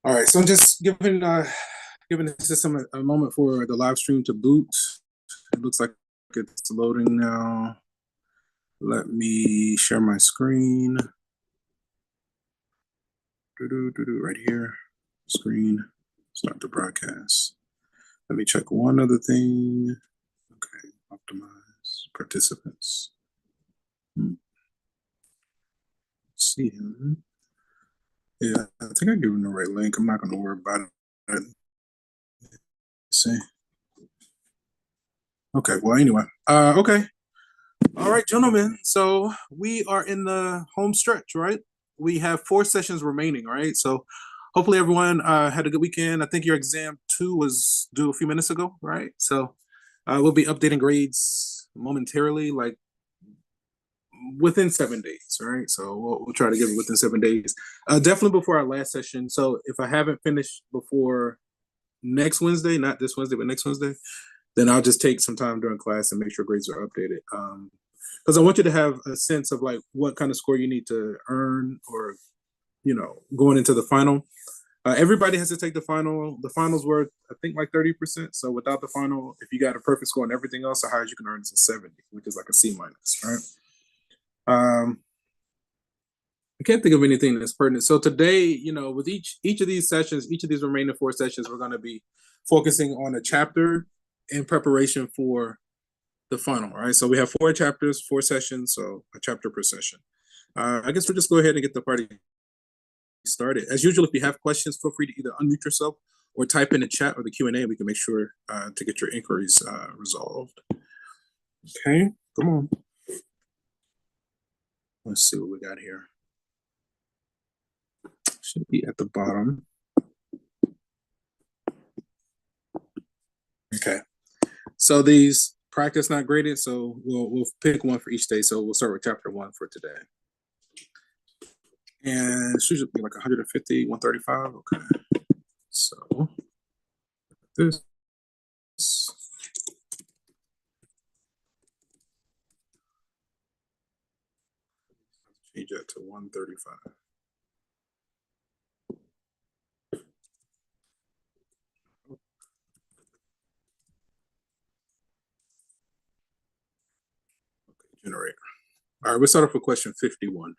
All right, so I'm just giving the system a moment for the live stream to boot. It looks like it's loading now. Let me share my screen. Right here, screen, start the broadcast. Let me check one other thing. Okay, optimize participants. See him. Yeah, I think I gave him the right link. I'm not going to worry about it. Let's see. Okay, well, anyway. Okay. All right, gentlemen. So we are in the home stretch, right? We have 4 sessions remaining, right? So hopefully everyone had a good weekend. I think your exam 2 was due a few minutes ago, right? So we'll be updating grades momentarily, like within 7 days, right? So we'll try to get it within 7 days. Definitely before our last session. So if I haven't finished before next Wednesday, not this Wednesday, but next Wednesday, then I'll just take some time during class and make sure grades are updated. Because I want you to have a sense of like what kind of score you need to earn, or going into the final. Everybody has to take the final. The finals were, I think, like 30%. So without the final, if you got a perfect score and everything else, the highest you can earn is a 70, which is like a C minus, right? I can't think of anything that's pertinent. So today, with each of these sessions, each of these remaining 4 sessions, we're going to be focusing on a chapter in preparation for the final, right? So we have 4 chapters, 4 sessions, so a chapter per session. I guess we'll just go ahead and get the party started. As usual, if you have questions, feel free to either unmute yourself or type in the chat or the Q&A. We can make sure to get your inquiries resolved. Okay, come on. Let's see what we got here. Should be at the bottom. Okay. So these practice not graded, so we'll pick one for each day. So we'll start with chapter 1 for today. And it should be like 150, 135. Okay. So this. Change that to 135. Okay, generate. All right, we'll start off with question 51.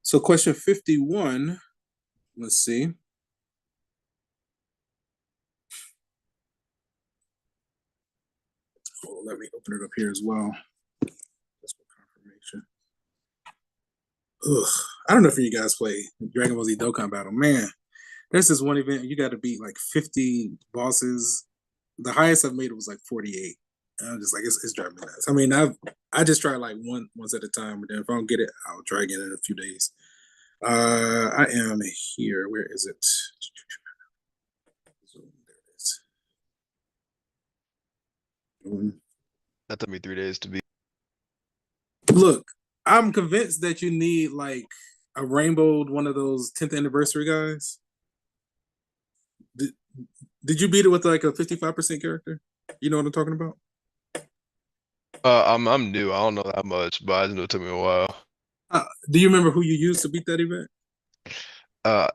So question 51, let's see. Oh, let me open it up here as well. Just for confirmation. Ugh, I don't know if you guys play Dragon Ball Z Dokkan Battle. Man, there's this one event you got to beat like 50 bosses. The highest I've made was like 48. And I'm just like, it's driving me nuts. I mean, I just try like once at a time, but then if I don't get it, I'll try again in a few days. I am here. Where is it? There it is. That took me 3 days to be. Look, I'm convinced that you need like a rainbowed one of those 10th anniversary guys. Did you beat it with like a 55% character? You know what I'm talking about? I'm new. I don't know that much, but I just know it took me a while. Do you remember who you used to beat that event? Uh,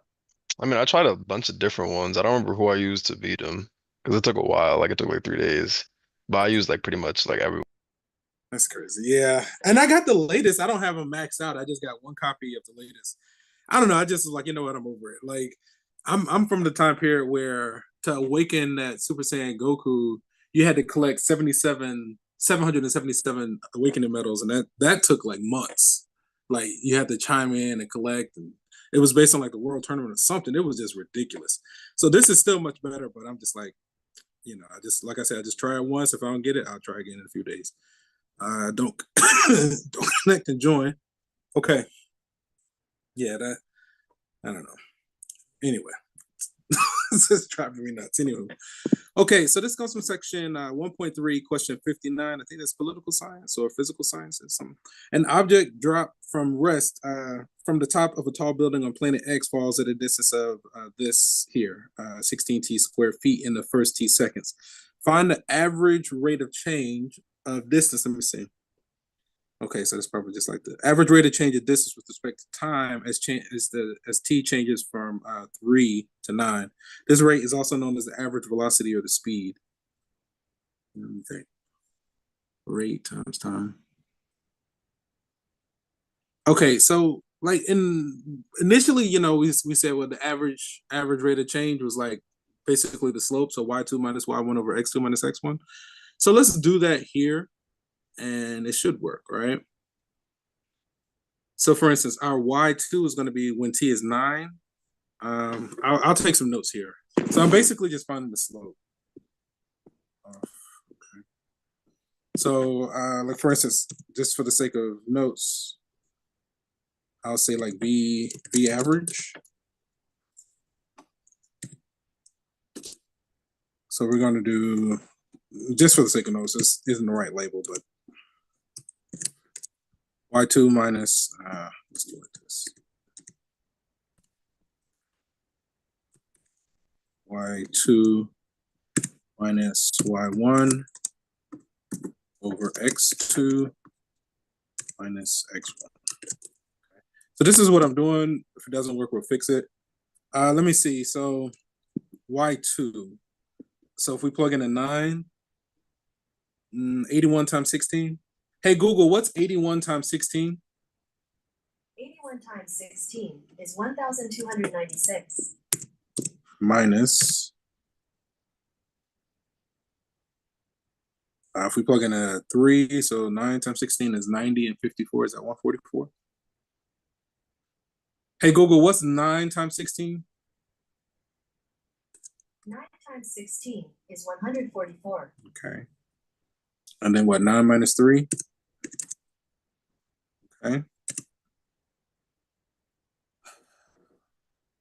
I mean, I tried a bunch of different ones. I don't remember who I used to beat them because it took a while. Like it took like 3 days, but I used like pretty much like everyone. That's crazy. Yeah. And I got the latest. I don't have them maxed out. I just got one copy of the latest. I don't know. I just was like, you know what? I'm over it. Like, I'm from the time period where to awaken that Super Saiyan Goku, you had to collect 777 awakening medals, and that took like months. Like you had to chime in and collect, and it was based on like the world tournament or something. It was just ridiculous. So this is still much better, but I'm just like, I just like I said, I just try it once. If I don't get it, I'll try again in a few days. Don't don't connect and join. Okay. Yeah, that I don't know. Anyway, this is driving me nuts. Anyway, okay, so this comes from section 1.3, question 59. I think that's political science or physical science or something. An object dropped from rest from the top of a tall building on planet X falls at a distance of this here, 16 t square feet in the first t seconds. Find the average rate of change of distance. Let me see. Okay, so that's probably just like the average rate of change of distance with respect to time as t changes from 3 to 9. This rate is also known as the average velocity or the speed. Let me think. Rate times time. Okay, so like initially, we said well the average rate of change was like basically the slope, so y2 minus y1 over x2 minus x1. So let's do that here, and it should work, right? So for instance, our y2 is going to be when t is 9. I'll take some notes here. So I'm basically just finding the slope. Okay. So like for instance, just for the sake of notes, I'll say like b average. So we're going to do, just for the sake of notes, this isn't the right label, but y2 minus, let's do it like this. Y2 minus y1 over x2 minus x1. So this is what I'm doing. If it doesn't work, we'll fix it. Let me see. So y2. So if we plug in a 9, 81 times 16. Hey, Google, what's 81 times 16? 81 times 16 is 1,296. Minus, if we plug in a 3, so 9 times 16 is 90 and 54 is at 144. Hey, Google, what's 9 times 16? 9 times 16 is 144. Okay. And then what, 9 minus 3? Okay.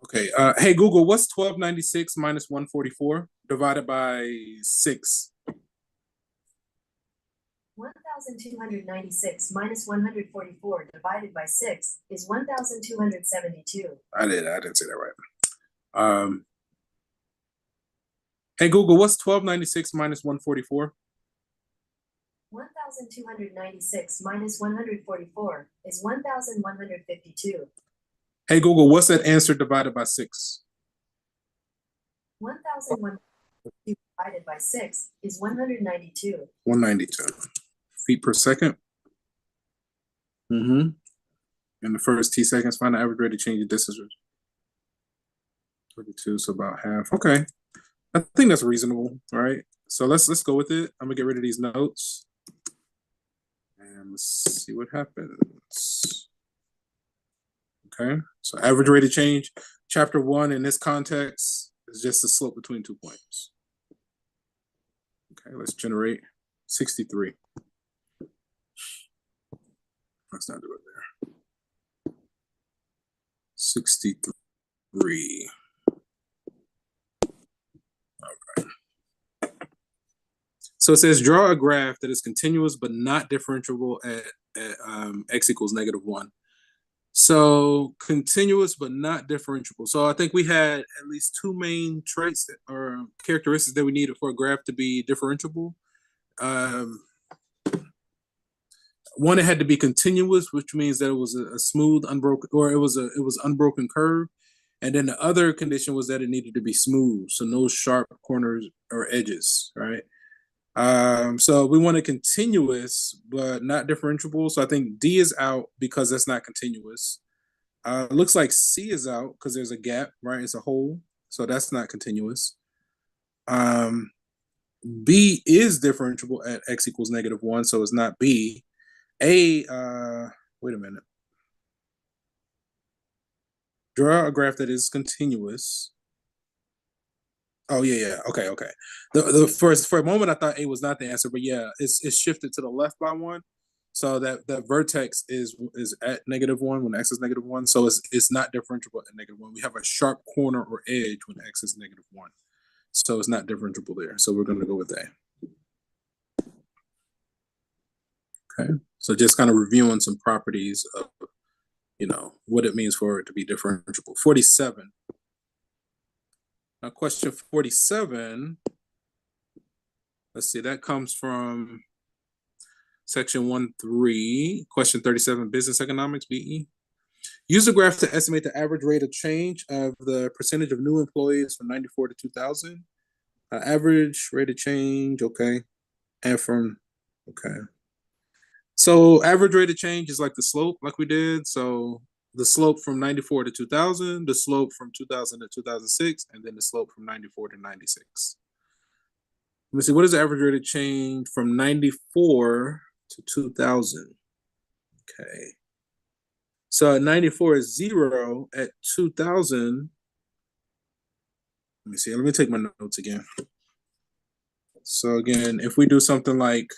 Okay. Hey, Google, what's 1296 minus 144 divided by 6? 1,296 minus 144 divided by 6 is 1,272. I didn't say that right. Hey, Google, what's 1296 minus 144? 1,296 minus 144 is 1,152. Hey, Google, what's that answer divided by 6? 1,152 divided by 6 is 192. 192 feet per second. In the first t seconds, find the average rate of change of distance. 32, so about half. Okay, I think that's reasonable. All right, so let's go with it. I'm gonna get rid of these notes, and let's see what happens. Okay, so average rate of change, chapter 1 in this context is just the slope between 2 points. Okay, let's generate 63. Let's not do it there. 63. All right. So it says draw a graph that is continuous but not differentiable at x equals -1. So continuous but not differentiable. So I think we had at least 2 main traits or characteristics that we needed for a graph to be differentiable. One, it had to be continuous, which means that it was a smooth, unbroken, or it was unbroken curve. And then the other condition was that it needed to be smooth, so no sharp corners or edges, right? So we want a continuous but not differentiable. So I think D is out because that's not continuous. Looks like C is out because there's a gap, right? It's a hole, so that's not continuous. B is differentiable at x equals -1, so it's not B. A, wait a minute. Draw a graph that is continuous. Oh yeah. Okay. The first for a moment I thought A was not the answer, but yeah, it's shifted to the left by 1. So that vertex is at -1 when x is -1. So it's not differentiable at -1. We have a sharp corner or edge when x is -1. So it's not differentiable there. So we're gonna go with A. Okay. So just kind of reviewing some properties of what it means for it to be differentiable. 47. Now question 47, let's see, that comes from Section 1.3, question 37, business economics, BE. Use the graph to estimate the average rate of change of the percentage of new employees from 94 to 2000. Average rate of change, okay. And from, okay. So average rate of change is like the slope, like we did. So the slope from 94 to 2000, the slope from 2000 to 2006, and then the slope from 94 to 96. Let me see, what is the average rate of change from 94 to 2000? Okay. So at 94 is 0. At 2000, let me see, let me take my notes again. So again, if we do something like,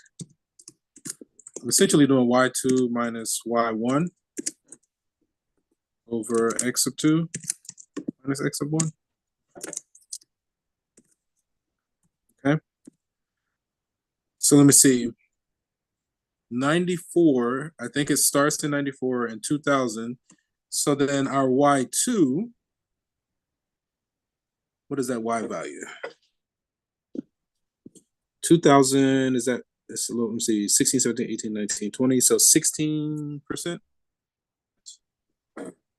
I'm essentially doing y2 minus y1 over x sub 2 minus x sub 1. Okay. So let me see. 94, I think it starts in 94 and 2000. So then our y2, what is that y value? 2000 is that, it's a little, let me see, 16, 17, 18, 19, 20, so 16%.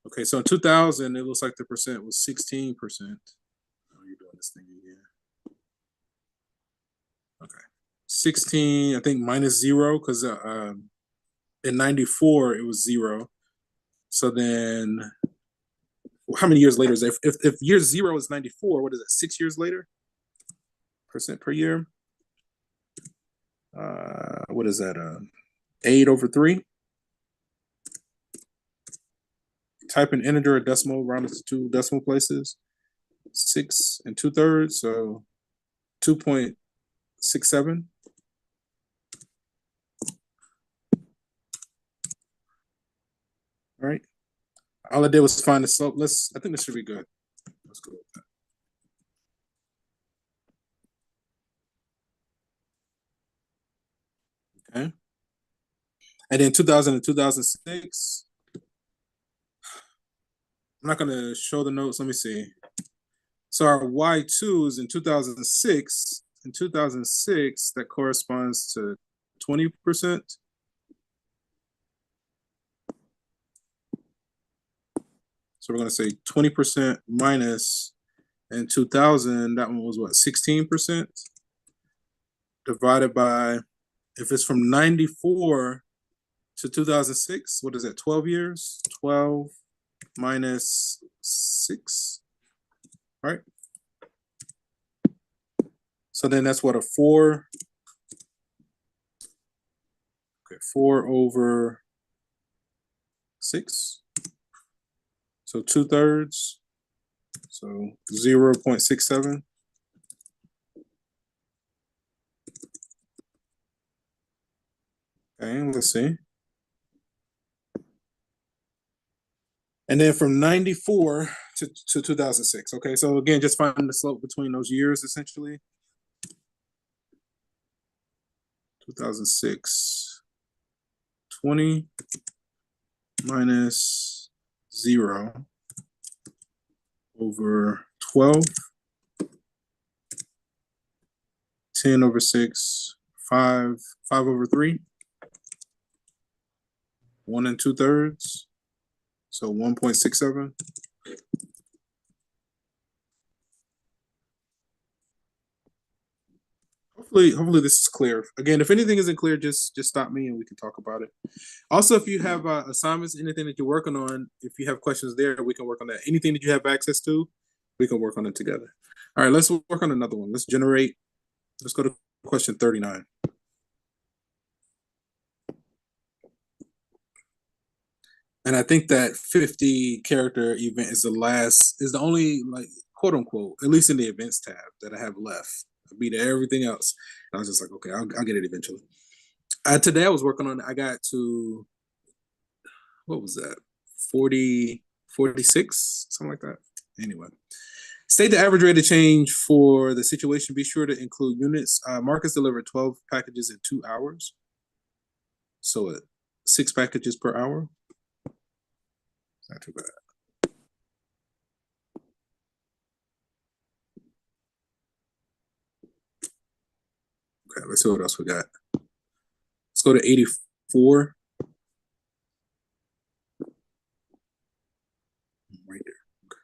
Okay, so in 2000, it looks like the percent was 16%. Oh, you're doing this thing again. Okay. 16, I think minus 0, because in 94, it was 0. So then, how many years later is that? If year 0 is 94, what is it, 6 years later? Percent per year? What is that? 8 over 3? Type in integer or decimal, rounded to 2 decimal places. 6 2/3, so 2.67. All right. All I did was find the slope. I think this should be good. Let's go with that. Okay. And then 2000 and 2006. I'm not going to show the notes. Let me see. So our Y2 is in 2006. In 2006, that corresponds to 20%. So we're going to say 20% minus, in 2000, that one was what, 16%? Divided by, if it's from 94 to 2006, what is that, 12 years? 12 minus 6, right? So then that's what, a 4? Okay, 4 over 6. So 2/3. So 0.67. Okay, let's see. And then from 94 to 2006. Okay, so again, just find the slope between those years, essentially. 2006, 20 minus 0 over 12, 10 over 6, 5 over 3, 1 2/3, so 1.67. Hopefully this is clear. Again, if anything isn't clear, just stop me and we can talk about it. Also, if you have assignments, anything that you're working on, if you have questions there, we can work on that. Anything that you have access to, we can work on it together. All right, let's work on another one. Let's go to question 39. And I think that 50 character event is the only, like, quote unquote, at least in the events tab, that I have left. I beat everything else. And I was just like, okay, I'll get it eventually. Today I was working on it. I got to, what was that? 40, 46, something like that. Anyway. State the average rate of change for the situation. Be sure to include units. Marcus delivered 12 packages in 2 hours. So 6 packages per hour. Not too bad. Okay, let's see what else we got. Let's go to 84. Right there. Okay.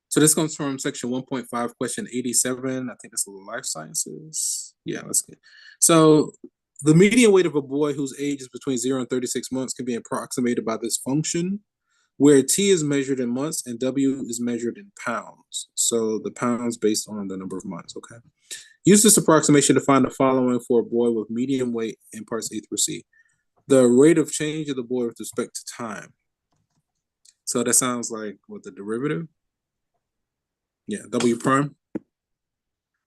So this comes from section 1.5, question 87. I think it's life sciences. Yeah, let's get. So the median weight of a boy whose age is between 0 and 36 months can be approximated by this function, where T is measured in months and W is measured in pounds. So the pounds based on the number of months, okay? Use this approximation to find the following for a boy with median weight in parts A through C. The rate of change of the boy with respect to time. So that sounds like what, the derivative? Yeah, W prime. I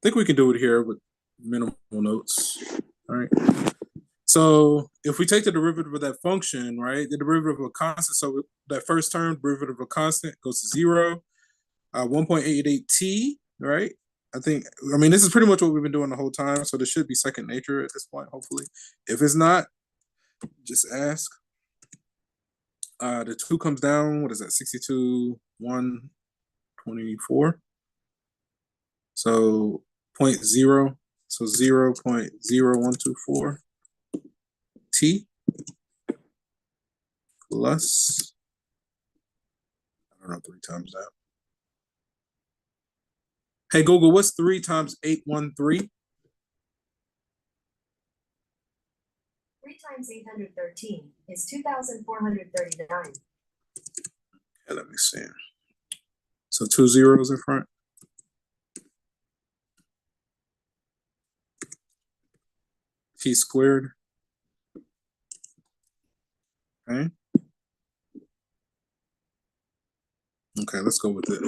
think we can do it here with minimal notes. All right. So if we take the derivative of that function, right, the derivative of a constant, so that first term, derivative of a constant goes to 0, 1.88t, right? I mean, this is pretty much what we've been doing the whole time, so this should be second nature at this point, hopefully. If it's not, just ask. The 2 comes down, what is that, 62, 124? So 0.0, so 0.0124 t plus, I don't know, 3 times that. Hey, Google, what's 3 times 813? 3 times 813 is 2,439. Okay, let me see. So 2 zeros in front. T squared. Okay. Okay, let's go with it.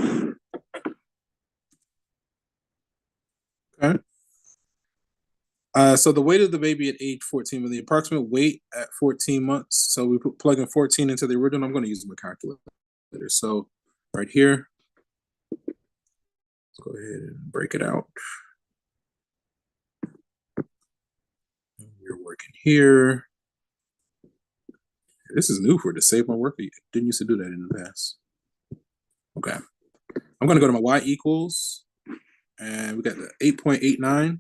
Okay. So the weight of the baby at age 14, with the approximate weight at 14 months. So we plug in 14 into the original. I'm going to use my calculator. So right here, let's go ahead and break it out. You're working here. This is new for it to save my work. Didn't used to do that in the past. Okay. I'm going to go to my y equals, and we got the 8.89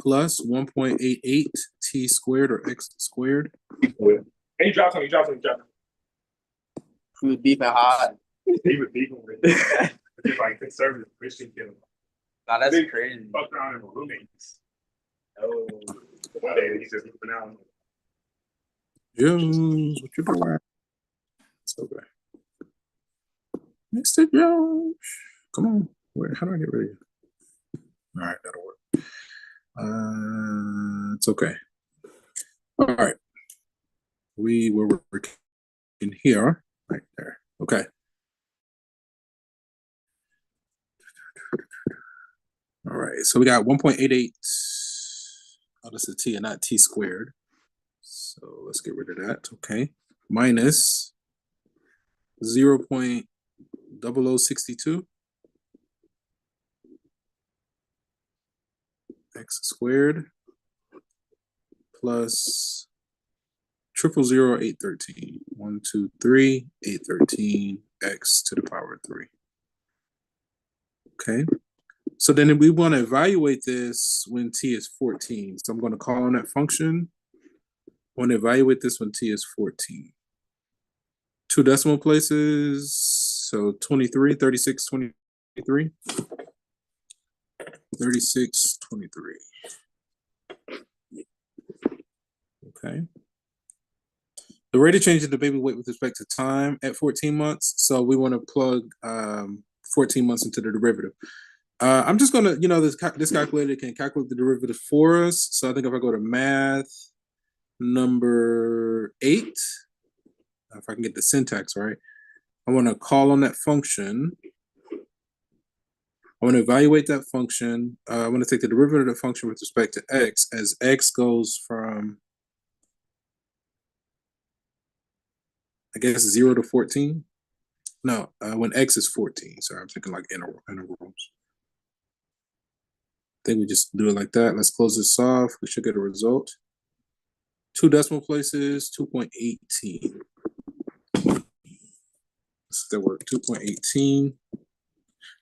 plus 1.88 t squared or x squared. And he dropped something, He was beefing hard. He was beefing with it. It's like conservative Christian killer. Nah, that's crazy. Fucked around in my roommates. Oh, one day he's just looking out. Jones, what you doing? It's okay. Mr. Jones, come on. How do I get rid of you? All right, that'll work. It's okay. All right. We were working here, right there. Okay. All right, so we got 1.88. Oh, this is t and not t squared. So let's get rid of that. Okay. Minus 0.0062 x squared plus 0.00813. 1, 2, 3, 813 x to the power of 3. Okay. So then we want to evaluate this when t is 14. So I'm going to call on that function. I want to evaluate this when t is 14. 2 decimal places. So 23, 36, 23. 36, 23. Okay. The rate of change in the baby weight with respect to time at 14 months. So we want to plug 14 months into the derivative. I'm just gonna, this calculator can calculate the derivative for us. So I think if I go to math number 8, if I can get the syntax right, I want to call on that function. I want to evaluate that function. I want to take the derivative of the function with respect to x as x goes from, I guess, 0 to 14. No, when x is 14. Sorry, I'm thinking like intervals. I think we just do it like that. Let's close this off. We should get a result. 2 decimal places, 2.18. That work, 2.18.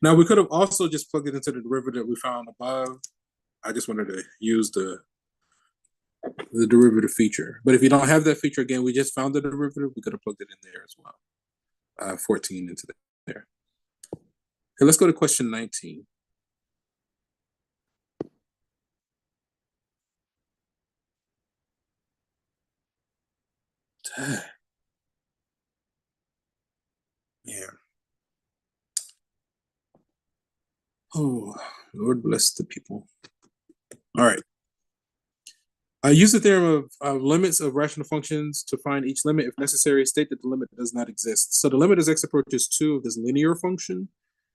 Now we could have also just plugged it into the derivative we found above. I just wanted to use the the derivative feature. But if you don't have that feature, again, we just found the derivative, we could have plugged it in there as well. 14 into there. Okay, let's go to question 19. Yeah. Oh, Lord bless the people. All right. Use the theorem of limits of rational functions to find each limit. If necessary, state that the limit does not exist. So the limit as x approaches 2 of this linear function.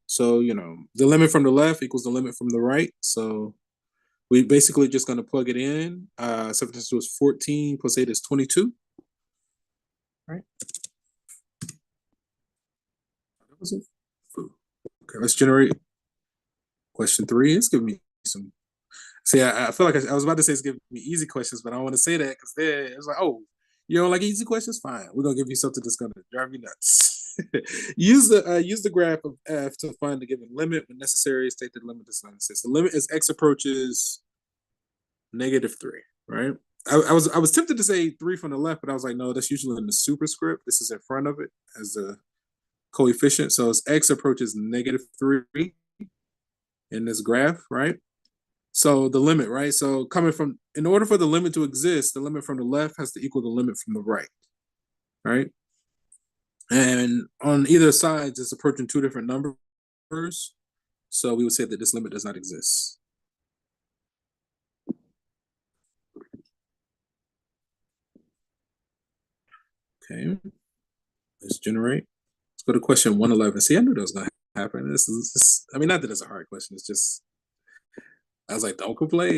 So, the limit from the left equals the limit from the right. So we basically just going to plug it in. 7 times 2 is 14 plus 8 is 22. Right? That was it. Okay, let's generate question 3. It's giving me some. See, I feel like I was about to say it's giving me easy questions, but I don't want to say that because then it's like, oh, you don't like easy questions? Fine. We're going to give you something that's going to drive you nuts. use the graph of f to find the given limit. When necessary, state that the limit does not exist. The limit as x approaches -3, right? I was tempted to say 3 from the left, but I was like, no, that's usually in the superscript. This is in front of it as the coefficient. So as x approaches -3 in this graph, right? So the limit, right? So in order for the limit to exist, the limit from the left has to equal the limit from the right, right? And on either side, it's approaching 2 different numbers. So we would say that this limit does not exist. Okay, let's generate. Let's go to question 111. See, I knew that was going to happen. This is just, I mean, not that it's a hard question. It's just, I was like, don't complain.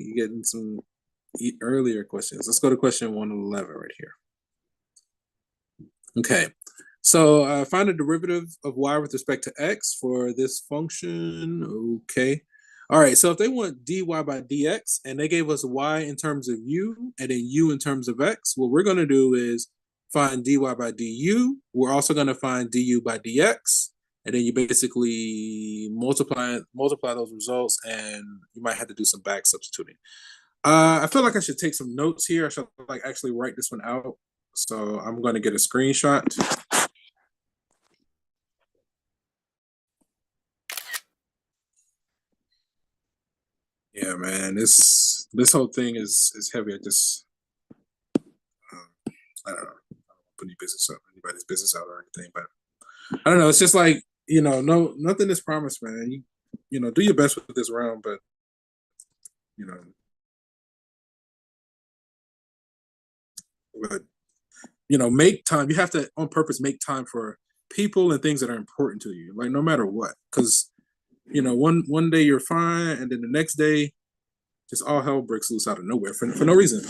You're getting some earlier questions. Let's go to question 111 right here. Okay, so find the derivative of y with respect to x for this function. Okay, all right, so if they want dy by dx and they gave us y in terms of u and then u in terms of x, what we're going to do is find dy by du. We're also going to find du by dx, and then you basically multiply those results, and you might have to do some back substituting. I feel like I should take some notes here. I should actually write this one out. So I'm going to get a screenshot. Yeah, man, this whole thing is heavy. I just I don't know. I don't put anybody's business out or anything, but I don't know. It's just like, no, nothing is promised, man. You do your best with this round, but make time. You have to on purpose make time for people and things that are important to you, like no matter what. Because one day you're fine, and then the next day, just all hell breaks loose out of nowhere for no reason.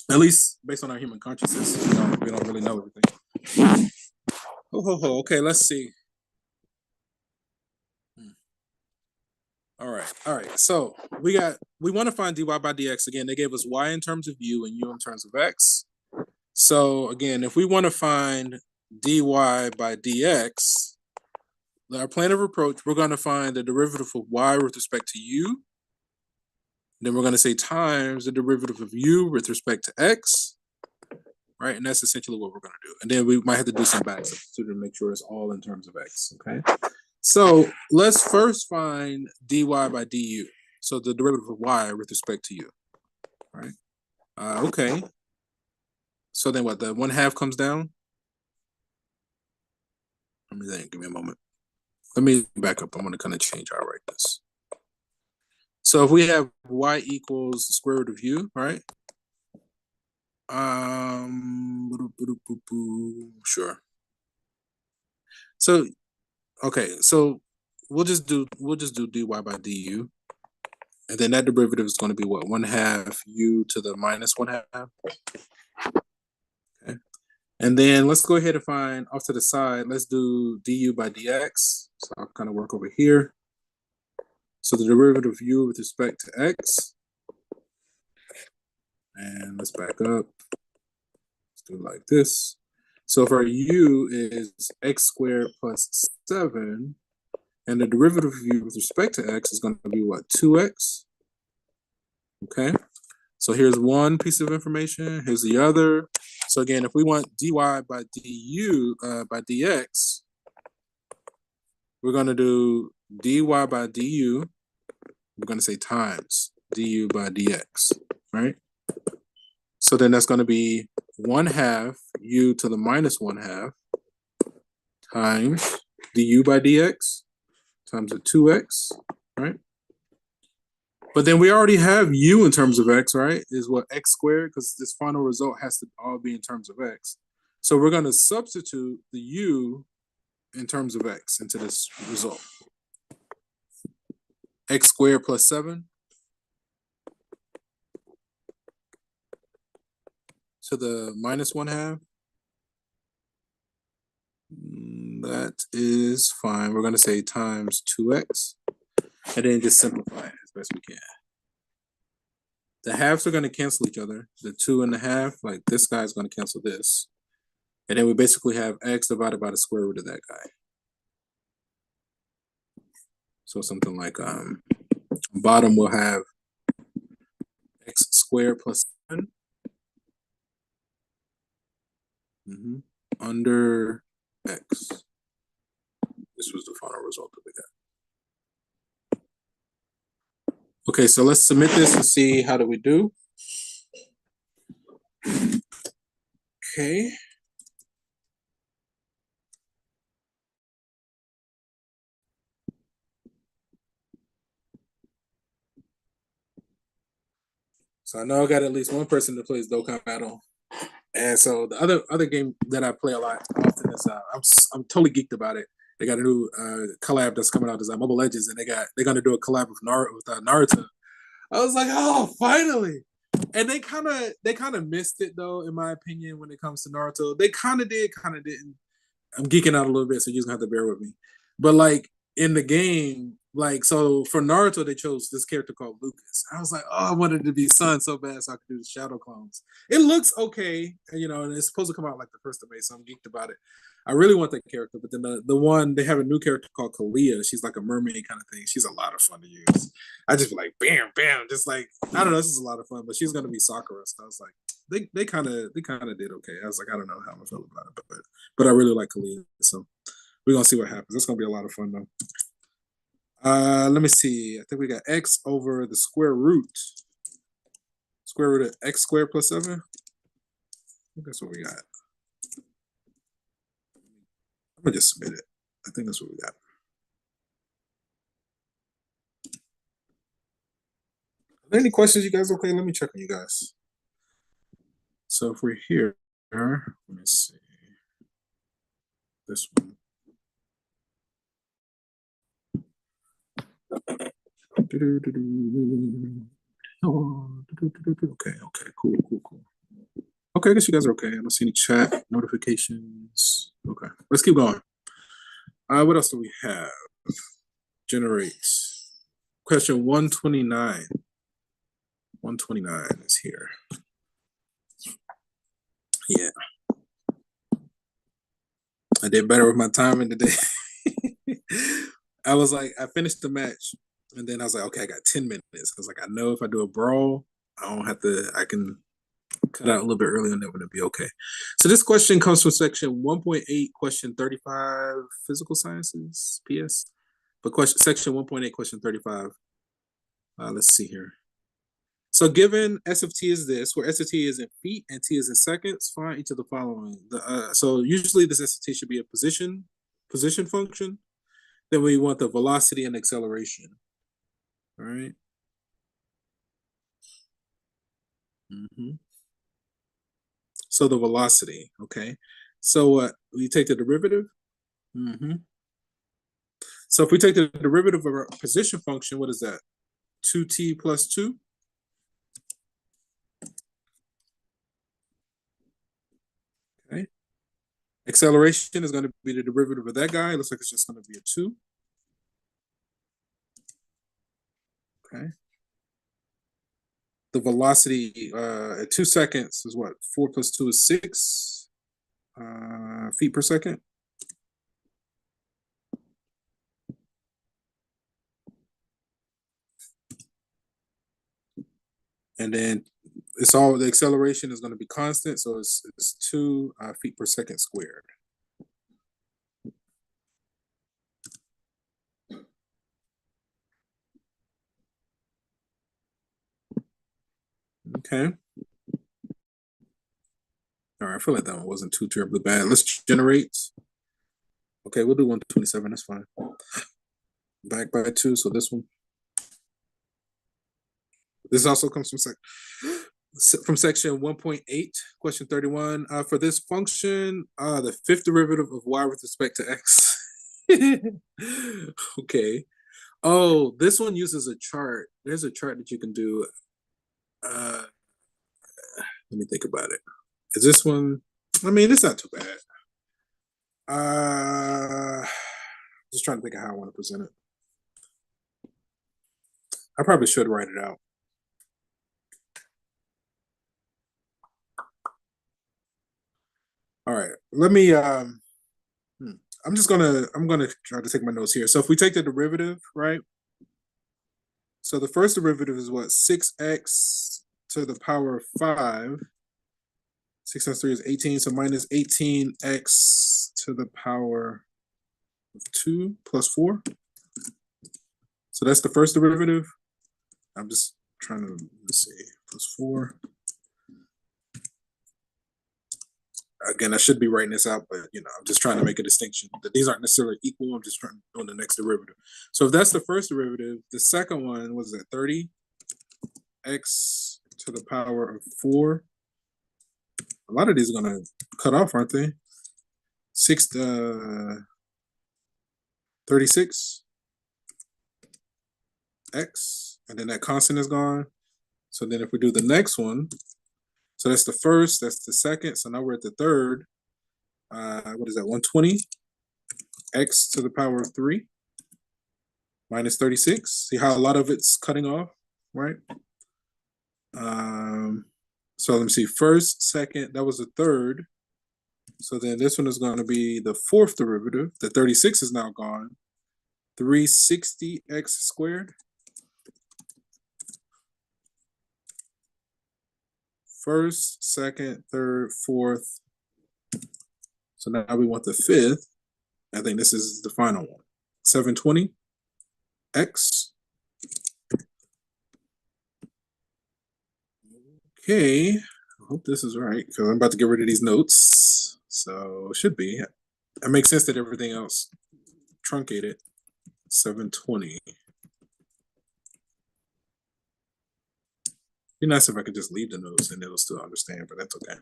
At least based on our human consciousness, we don't really know everything. Okay, let's see. All right. So we want to find dy by dx. Again, they gave us y in terms of u and u in terms of x. So again, if we want to find dy by dx, our plan of approach, we're going to find the derivative of y with respect to u. Then we're going to say times the derivative of u with respect to x, right? And that's essentially what we're going to do. And then we might have to do some back substitute to make sure it's all in terms of x, okay? So let's first find dy by du. So the derivative of y with respect to u, right? Okay. So then what, the 1/2 comes down? Let me think, give me a moment. Let me back up. I'm going to kind of change how I write this. So if we have y equals the square root of u, right? Sure. So, okay, so we'll just do dy by du, and then that derivative is going to be what, 1/2 u to the minus 1/2. Okay, and then let's go ahead and find off to the side. Let's do du by dx. So I'll kind of work over here. So the derivative of u with respect to x, and let's back up. Let's do it like this. So if our u is x squared plus 7, and the derivative of u with respect to x is going to be what, 2x? Okay. So here's one piece of information. Here's the other. So again, if we want dy by du by dx, we're going to do dy by du. We're going to say times du by dx, right? So then that's going to be 1/2 u to the minus 1/2 times du by dx times the 2x, right? But then we already have u in terms of x, right? Is what, x squared? Because this final result has to all be in terms of x. So we're going to substitute the u in terms of x into this result. X squared plus 7 to the minus 1/2. That is fine. We're going to say times 2x. And then just simplify it as best we can. The halves are going to cancel each other. The 2 and the half, like this guy is going to cancel this. And then we basically have x divided by the square root of that guy. So something like bottom will have x squared plus 7 under x. This was the final result that we got. Okay, so let's submit this and see how do we do. Okay. So I know I got at least one person that plays Dokkan Battle. And so the other game that I play a lot often is I'm totally geeked about it. They got a new collab that's coming out. Is Mobile Legends, and they're gonna do a collab with Naruto. I was like, oh, finally! And they kind of missed it though, in my opinion, when it comes to Naruto. They kind of did, kind of didn't. I'm geeking out a little bit, so you're just gonna have to bear with me. But like in the game, like so for Naruto, they chose this character called Lucas. I was like, oh, I wanted it to be Sun so bad so I could do the shadow clones. It looks okay, you know, and it's supposed to come out like the 1st of May, so I'm geeked about it. I really want that character, but then the one they have a new character called Kalia. She's like a mermaid kind of thing. She's a lot of fun to use. I just be like bam, bam, just like I don't know. This is a lot of fun, but she's gonna be Sakura. So I was like, they kind of did okay. I was like, I don't know how I feel about it, but I really like Kalia. So we're gonna see what happens. It's gonna be a lot of fun though. Let me see. I think we got x over the square root of x squared plus 7. I think that's what we got. I'm gonna just submit it. I think that's what we got. Are there any questions, you guys? Okay, let me check on you guys. So if we're here, let me see. This one. Okay, cool. Okay, I guess you guys are okay. I don't see any chat notifications. Okay, let's keep going. What else do we have? Generate. Question 129. 129 is here. Yeah. I did better with my timing today. I was like, I finished the match, and then I was like, okay, I got 10 minutes. I was like, I know if I do a brawl, I can cut out a little bit early on that one to be okay. So this question comes from section 1.8, question 35, physical sciences, PS. But section 1.8, question 35. Let's see here. So given S of t is this, where S of t is in feet and t is in seconds, find each of the following. So usually this S of t should be a position function. Then we want the velocity and acceleration. All right. So the velocity, okay. So we take the derivative. So if we take the derivative of our position function, what is that? 2t plus 2. Okay. Acceleration is going to be the derivative of that guy. It looks like it's just going to be a 2. Okay. The velocity at 2 seconds is what? 4 plus 2 is 6 feet per second. And then it's all the acceleration is going to be constant, so it's 2 feet per second squared. Okay. All right, I feel like that one wasn't too terribly bad. Let's generate. Okay, we'll do 127. That's fine. Back by 2, so this one. This also comes from section 1.8, question 31. For this function, the fifth derivative of y with respect to x. Okay. Oh, this one uses a chart. There's a chart that you can do. Let me think about it. Is this one? I mean, it's not too bad. Just trying to think of how I want to present it. I probably should write it out. All right, let me. I'm gonna try to take my notes here. So if we take the derivative, right? So the first derivative is what? 6x to the power of 5. 6 times 3 is 18, so minus 18x to the power of 2 plus 4. So that's the first derivative. I'm just trying to, let's see, plus 4. Again, I should be writing this out, but I'm just trying to make a distinction that these aren't necessarily equal. I'm just trying on the next derivative. So if that's the first derivative, the second one was at 30x to the power of 4. A lot of these are gonna cut off, aren't they? 36 x, and then that constant is gone. So then if we do the next one, so that's the first, that's the second. So now we're at the third. What is that? 120 x to the power of 3 minus 36. See how a lot of it's cutting off, right? So let me see. First, second, that was the third. So then this one is going to be the fourth derivative. The 36 is now gone. 360x squared. First, second, third, fourth. So now we want the fifth. I think this is the final one. 720x. Okay, I hope this is right because I'm about to get rid of these notes. So it should be. It makes sense that everything else truncated. 720. Be nice if I could just leave the notes and it'll still understand, but that's okay.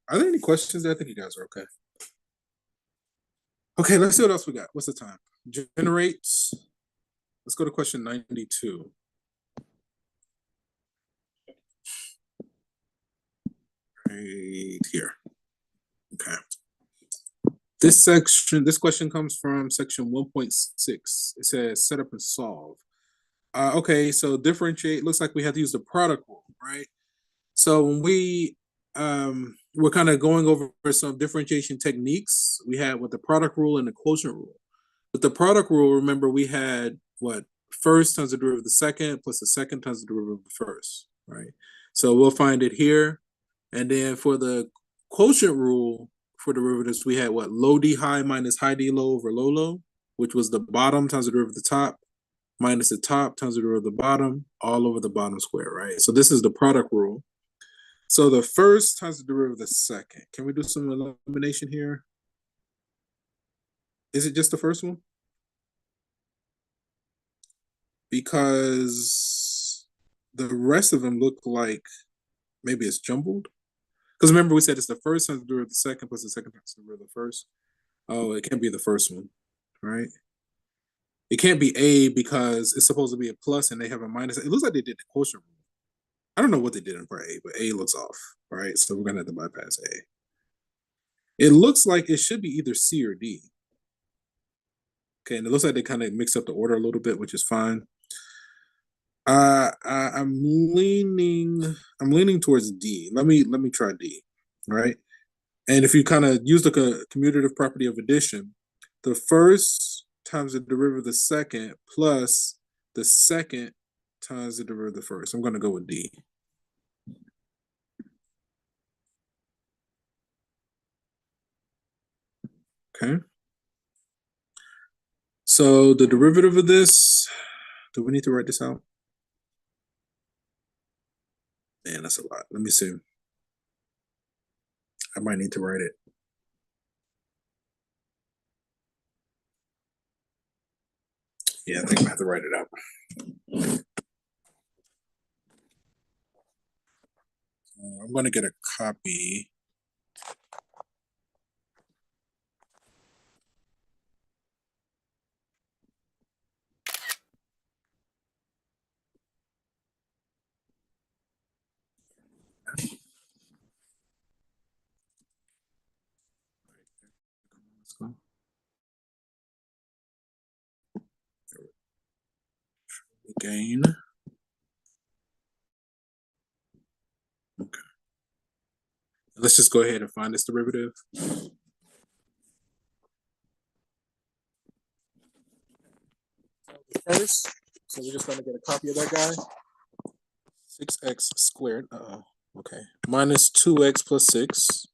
Are there any questions there? I think you guys are okay. Okay, let's see what else we got. What's the time? Generates. Let's go to question 92. Right here. Okay. This question comes from section 1.6. It says set up and solve. Okay, so differentiate, looks like we have to use the product rule, right? So when we're kind of going over some differentiation techniques. We had with the product rule and the quotient rule. With the product rule, remember we had what? First times the derivative of the second plus the second times the derivative of the first, right? So we'll find it here. And then for the quotient rule for derivatives, we had what? Low D high minus high D low over low low, which was the bottom times the derivative of the top minus the top times the derivative of the bottom all over the bottom square, right? So this is the product rule. So the first times the derivative of the second. Can we do some elimination here? Is it just the first one? Because the rest of them look like maybe it's jumbled. Because remember we said it's the first times the derivative of the second plus the second times the derivative of the first. Oh, it can't be the first one, right? It can't be A because it's supposed to be a plus and they have a minus. It looks like they did the quotient rule. I don't know what they did in part A, but A looks off, right? So we're gonna have to bypass A. It looks like it should be either C or D. Okay, and it looks like they kind of mix up the order a little bit, which is fine. I'm leaning towards D. Let me try D, right? And if you kind of use the commutative property of addition, the first times the derivative of the second plus the second times the derivative of the first. I'm going to go with D. Okay. So the derivative of this, do we need to write this out? Man, that's a lot. Let me see. I might need to write it. Yeah, I think I have to write it out. I'm going to get a copy. Let's go. Gain. Okay. Let's just go ahead and find this derivative. First, so we're just going to get a copy of that guy. 6x squared. Okay. Minus 2x plus 6.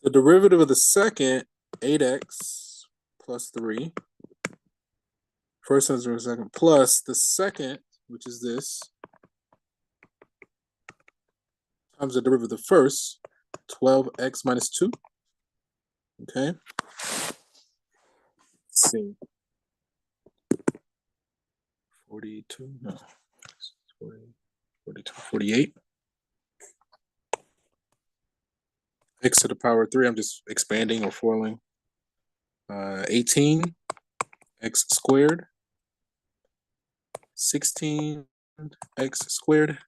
The derivative of the second, 8x plus 3. First times the second plus the second, which is this, times the derivative of the first, 12x minus 2. Okay. Let's see. 42, no. 40, 42, 48. X to the power 3, I'm just expanding or foiling. 18, x squared. 16, x squared.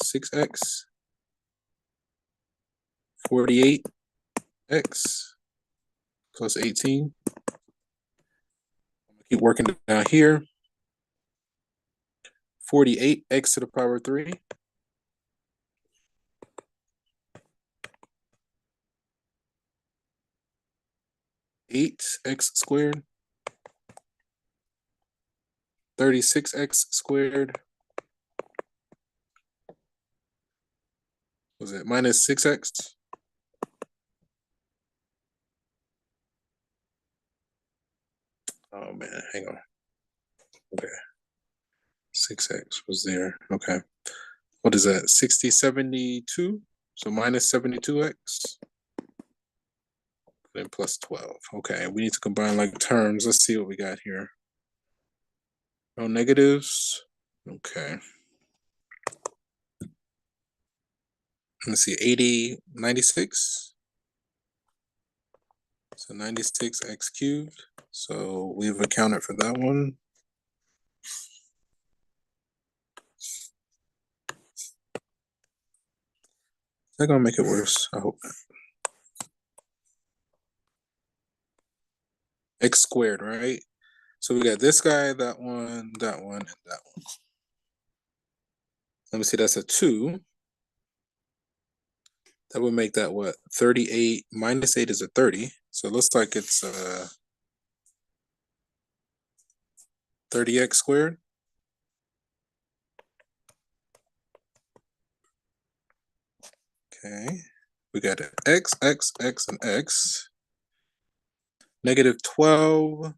6x. 48, x plus 18. I'm gonna keep working down here. 48, x to the power 3. 8x squared. 36x squared. Was it minus 6x? Oh man, hang on. Okay. 6x was there. Okay. What is that? 60, 72? So minus 72x. Then plus 12. Okay, we need to combine like terms. Let's see what we got here. No negatives. Okay. Let's see, 80, 96. So 96x cubed. So we've accounted for that one. Is that gonna make it worse? I hope not. X squared, right? So we got this guy, that one, and that one. Let me see, that's a 2. That would make that what? 38 minus 8 is a 30. So it looks like it's 30x squared. Okay. We got an x, and x. Negative 12.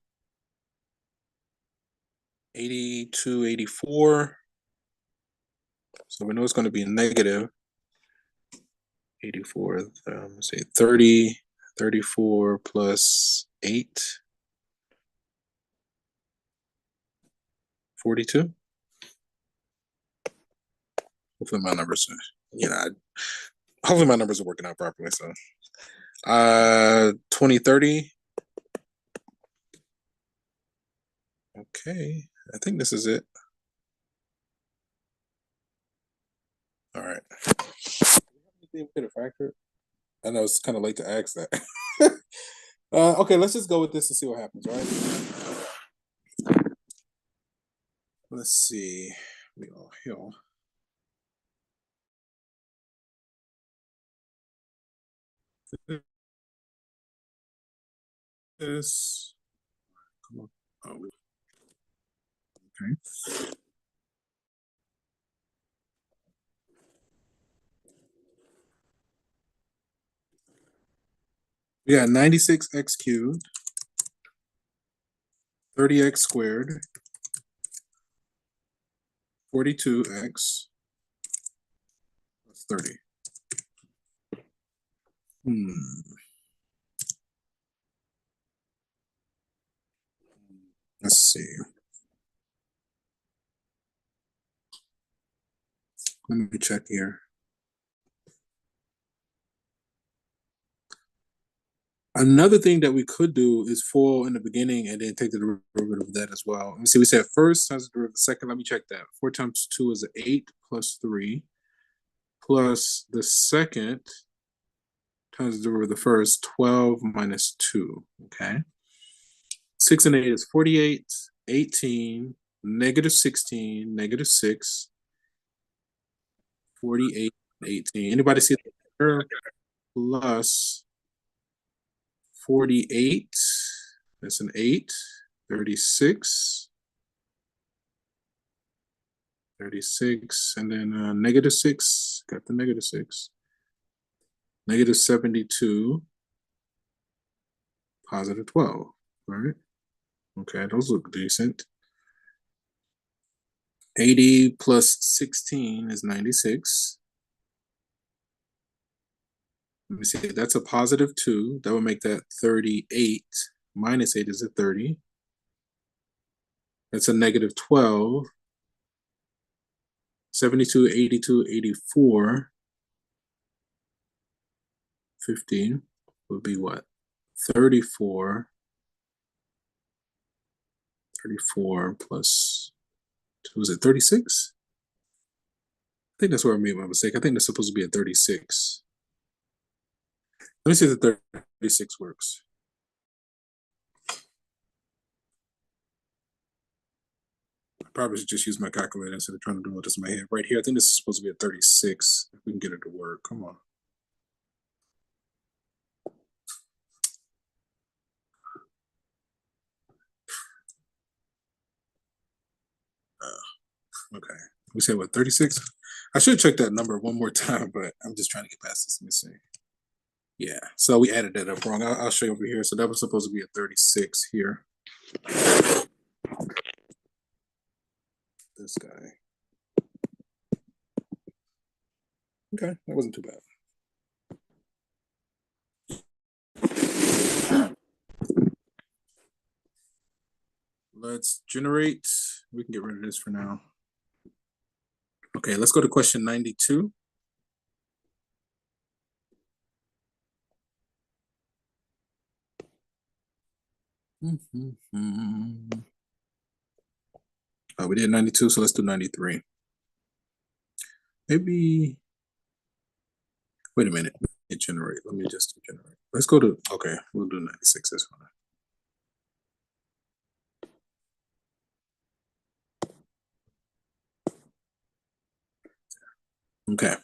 82, 84. So we know it's going to be negative 84. Let's say 30, 34 plus 8. 42. Hopefully my numbers are, hopefully my numbers are working out properly. So 2030. Okay, I think this is it. All right. Anything we could have factored? I know it's kind of late to ask that. Okay, let's just go with this and see what happens, right? Let's see. We go here. This. Come on. Oh, okay. We got 96x cubed, 30x squared, 42x plus 30. Let's see. Let me check here. Another thing that we could do is FOIL in the beginning and then take the derivative of that as well. Let me see. We said first times the derivative of the second. Let me check that. 4 times 2 is 8 plus 3 plus the second times the derivative of the first, 12 minus 2. Okay. 6 and 8 is 48, 18, negative 16, negative 6, 48, 18. Anybody see that? Plus 48, that's an 8, 36, 36, and then negative 6, got the negative 6, negative 72, positive 12, right? Okay, those look decent. 80 plus 16 is 96. Let me see, that's a positive 2. That would make that 38. Minus 8 is a 30. That's a negative 12. 72, 82, 84. 15 would be what? 34. 34 plus 2, is it 36? I think that's where I made my mistake. I think that's supposed to be a 36. Let me see if the 36 works. I probably should just use my calculator instead of trying to do this in my head. Right here, I think this is supposed to be a 36. If we can get it to work, come on. Okay, we said what, 36? I should check that number one more time, but I'm just trying to get past this missing. Yeah, so we added that up wrong. I'll show you over here. So that was supposed to be a 36 here. This guy. Okay, that wasn't too bad. Let's generate. We can get rid of this for now. Okay, let's go to question 92. Oh, we did 92, so let's do 93. Maybe, wait a minute, it generate. Let me just generate. Let's go to, okay, we'll do 96, that's fine. Okay.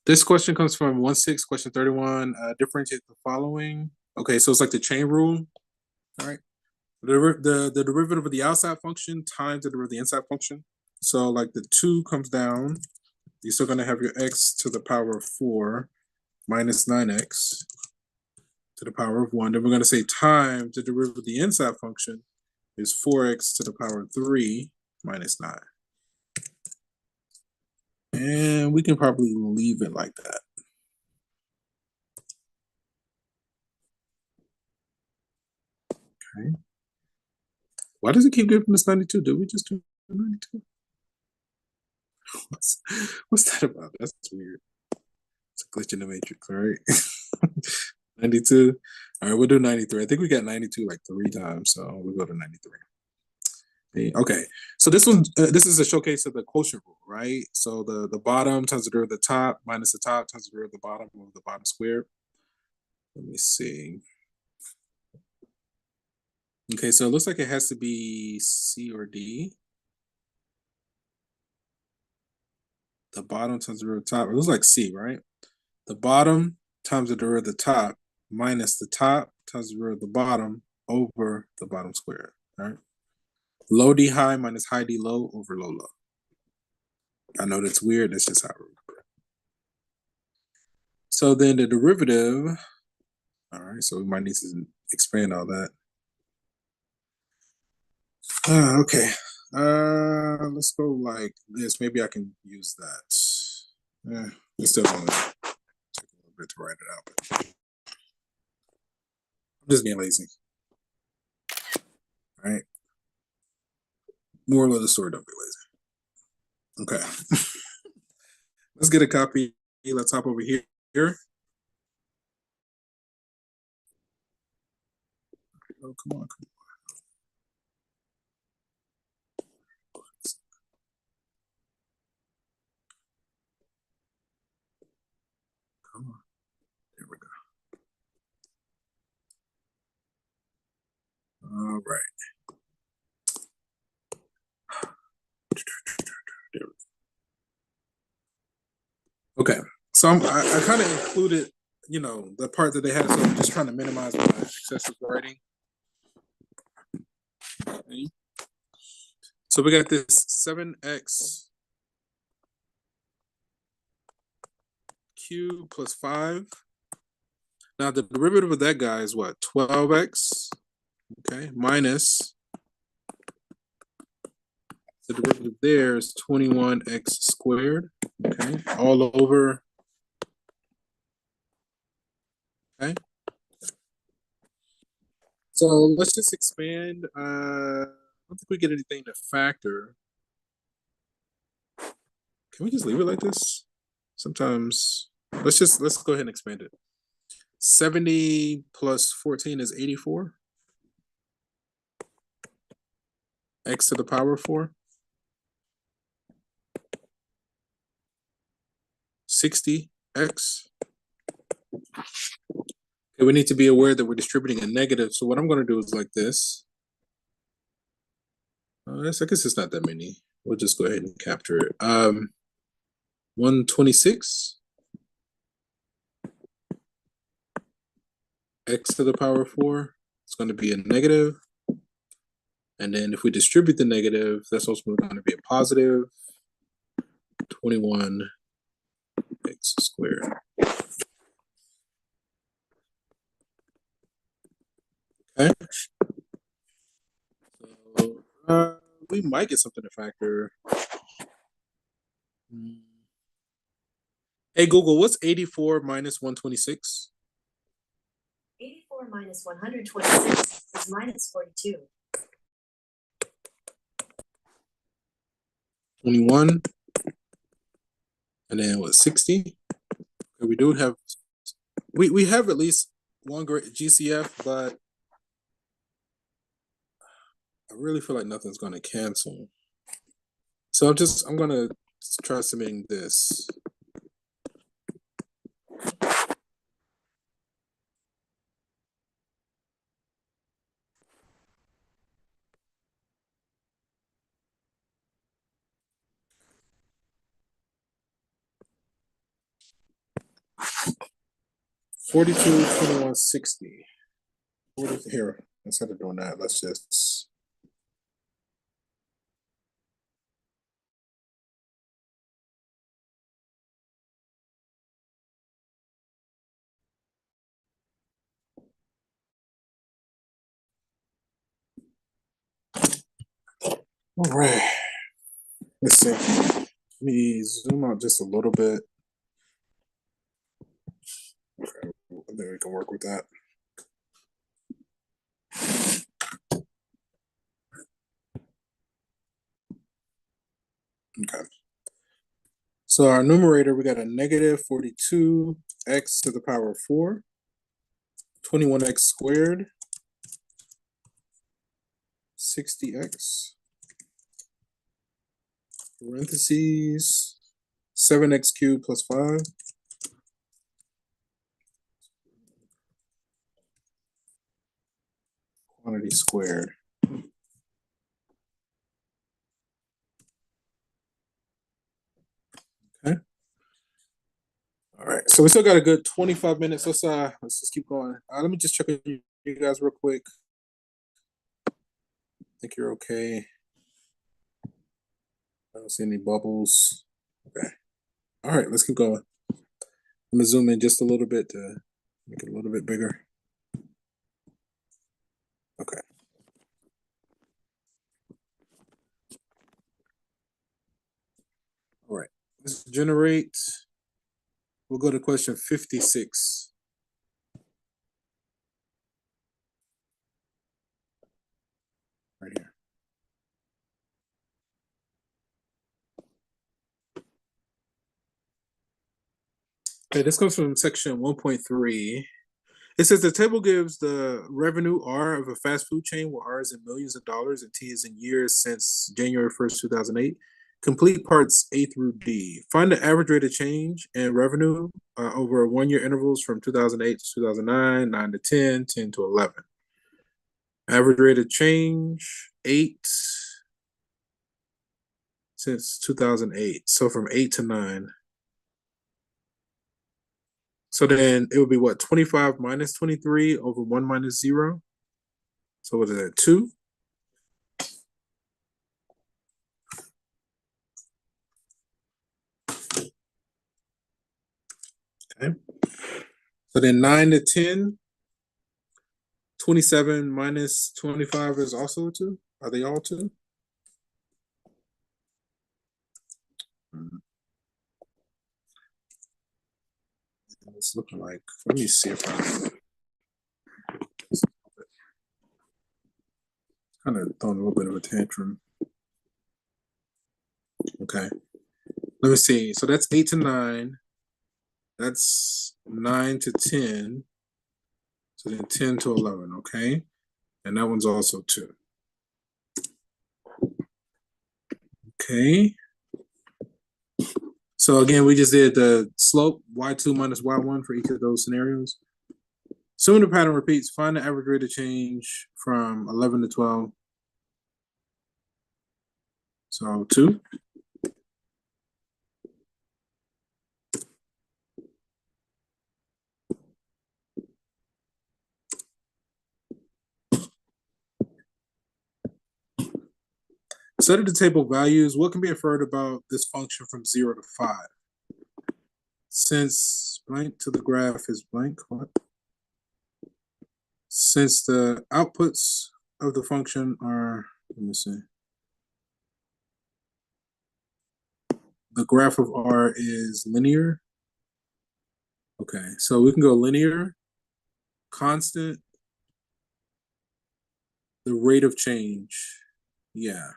This question comes from 1.6, question 31. Differentiate the following. Okay, so it's like the chain rule. All right. The derivative of the outside function times the derivative of the inside function. So like the 2 comes down. You're still going to have your x to the power of 4 minus 9x to the power of 1. Then we're going to say times the derivative of the inside function is 4x to the power of 3 minus 9. And we can probably leave it like that. Okay. Why does it keep giving us 92? Did we just do 92? What's that about? That's weird. It's a glitch in the matrix, all right? 92. All right, we'll do 93. I think we got 92 like 3 times, so we'll go to 93. Okay, so this one, this is a showcase of the quotient rule, right? So the bottom times the derivative of the top minus the top times the derivative of the bottom squared. Let me see. Okay, so it looks like it has to be C or D. The bottom times the derivative of the top. It looks like C, right? The bottom times the derivative of the top minus the top times the derivative of the bottom over the bottom squared, right? Low D high minus high D low over low low. I know that's weird. That's just how I remember it. So then the derivative, all right, so we might need to expand all that. Okay. Let's go like this. Maybe I can use that. It's still gonna take a little bit to write it out, but I'm just being lazy. All right. Moral of the story, don't be lazy. Okay. Let's get a copy. Let's hop over here. Oh, come on. Come on. There we go. All right. There we go. Okay. So I kind of included, the part that they had. So I'm just trying to minimize my excessive writing. Okay. So we got this 7x cubed plus 5. Now the derivative of that guy is what? 12x, okay, minus the derivative there is 21x squared, okay, all over, okay. So let's just expand. I don't think we get anything to factor. Can we just leave it like this? Sometimes, let's go ahead and expand it. 70 plus 14 is 84. X to the power 4. 60x. Okay, we need to be aware that we're distributing a negative. So what I'm going to do is like this. I guess it's not that many. We'll just go ahead and capture it. 126 x to the power 4. It's going to be a negative. And then if we distribute the negative, that's also going to be a positive 21x squared. Okay. So we might get something to factor. Hey Google, what's 84 minus 126? 84 minus 126 is minus 42. 21. And then what, 60? Okay, we do have, we have at least one great GCF, but I really feel like nothing's going to cancel. So I'm going to try submitting this. $42.21.60. Here, instead of doing that, let's just. All right. Let's see. Let me zoom out just a little bit. Okay, I think we can work with that. Okay. So our numerator, we got a negative 42x to the power of 4, 21x squared, 60x, parentheses, 7x cubed plus 5. Quantity squared. Okay. All right. So we still got a good 25 minutes. Let's just keep going. Let me just check with you guys real quick. I think you're okay. I don't see any bubbles. Okay. All right, let's keep going. I'm gonna zoom in just a little bit to make it a little bit bigger. Okay. All right. Let's generate. We'll go to question 56. Right here. Okay, this comes from section 1.3. It says the table gives the revenue R of a fast food chain where R is in millions of dollars and T is in years since January 1st, 2008. Complete parts A through D. Find the average rate of change in revenue over 1 year intervals from 2008 to 2009, 9 to 10, 10 to 11. Average rate of change, 8 since 2008. So from 8 to 9. So then it would be what, 25 minus 23 over 1 minus 0? So what is that, 2? Okay. So then 9 to 10, 27 minus 25 is also a 2? Are they all 2? It's looking like, let me see if I kind of throwing a little bit of a tantrum. Okay. Let me see. So that's 8 to 9. That's 9 to 10. So then 10 to 11, okay? And that one's also 2. Okay. So again, we just did the slope, y2 minus y1 for each of those scenarios. Assuming the pattern repeats, find the average rate of change from 11 to 12. So 2. Study the table of values. What can be inferred about this function from 0 to 5? Since blank to the graph is blank, what? Since the outputs of the function are, let me see. The graph of R is linear. Okay, so we can go linear, constant, the rate of change. Yeah.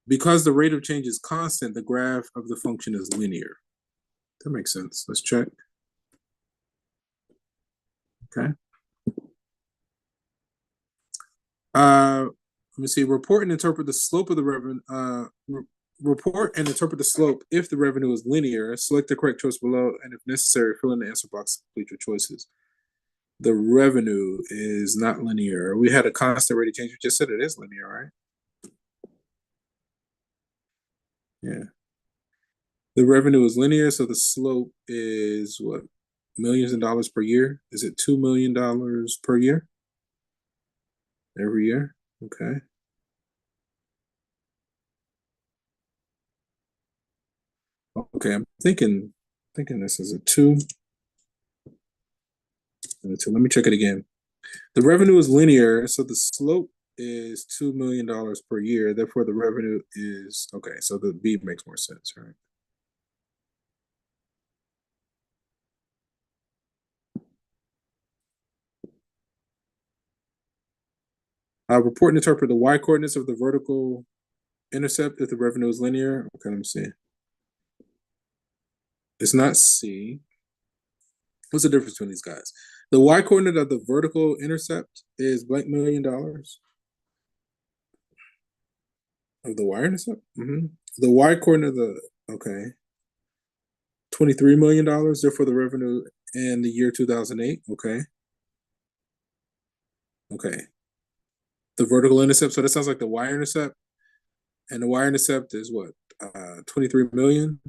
Because the rate of change is constant, the graph of the function is linear. That makes sense. Let's check. Okay. Let me see. Report and interpret the slope of the revenue. Report and interpret the slope if the revenue is linear. Select the correct choice below, and if necessary, fill in the answer box to complete your choices. The revenue is not linear. We had a constant rate of change. We just said it is linear, right? Yeah. The revenue is linear, so the slope is what? Millions of dollars per year? Is it $2 million per year? Every year? Okay. Okay, I'm thinking this is a 2 and a 2. Let me check it again. The revenue is linear, so the slope is $2 million per year. Therefore, the revenue is, okay, so the B makes more sense, right? Report and interpret the y coordinates of the vertical intercept if the revenue is linear. Okay, let me see. It's not C. What's the difference between these guys? The y coordinate of the vertical intercept is blank $1 million of the y-intercept. The y coordinate of the, okay, $23 million. Therefore, the revenue in the year 2008. Okay. Okay. The vertical intercept. So that sounds like the y-intercept, and the y-intercept is what? 23 million.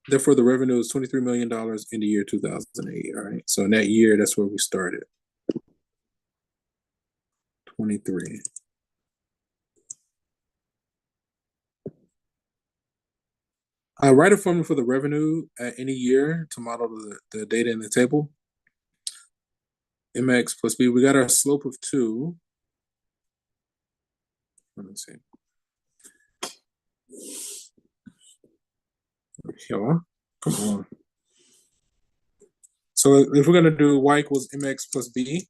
Therefore, the revenue is $23 million in the year 2008. All right. So in that year, that's where we started. 23. Write a formula for the revenue at any year to model the data in the table. MX plus B. We got our slope of 2. Let me see. Here. Come on. So if we're going to do y equals mx plus b.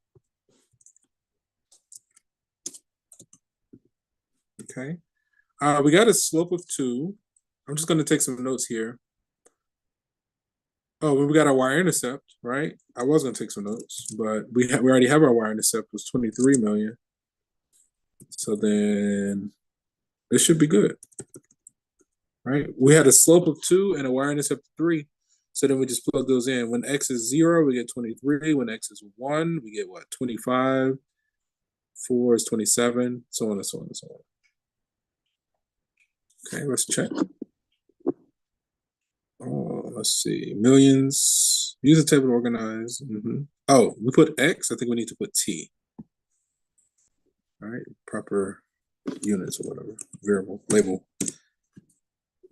Okay. We got a slope of 2. I'm just going to take some notes here. Oh, we got our y-intercept, right? I was going to take some notes, but we already have our y-intercept was 23 million. So then this should be good, right? We had a slope of 2 and a y-intercept of 3. So then we just plug those in. When x is 0, we get 23. When x is 1, we get what? 25. 4 is 27, so on and so on and so on. Okay, let's check. Oh, let's see. Millions. Use the table to organize. Oh, we put X. I think we need to put T. All right, proper units or whatever. Variable, label.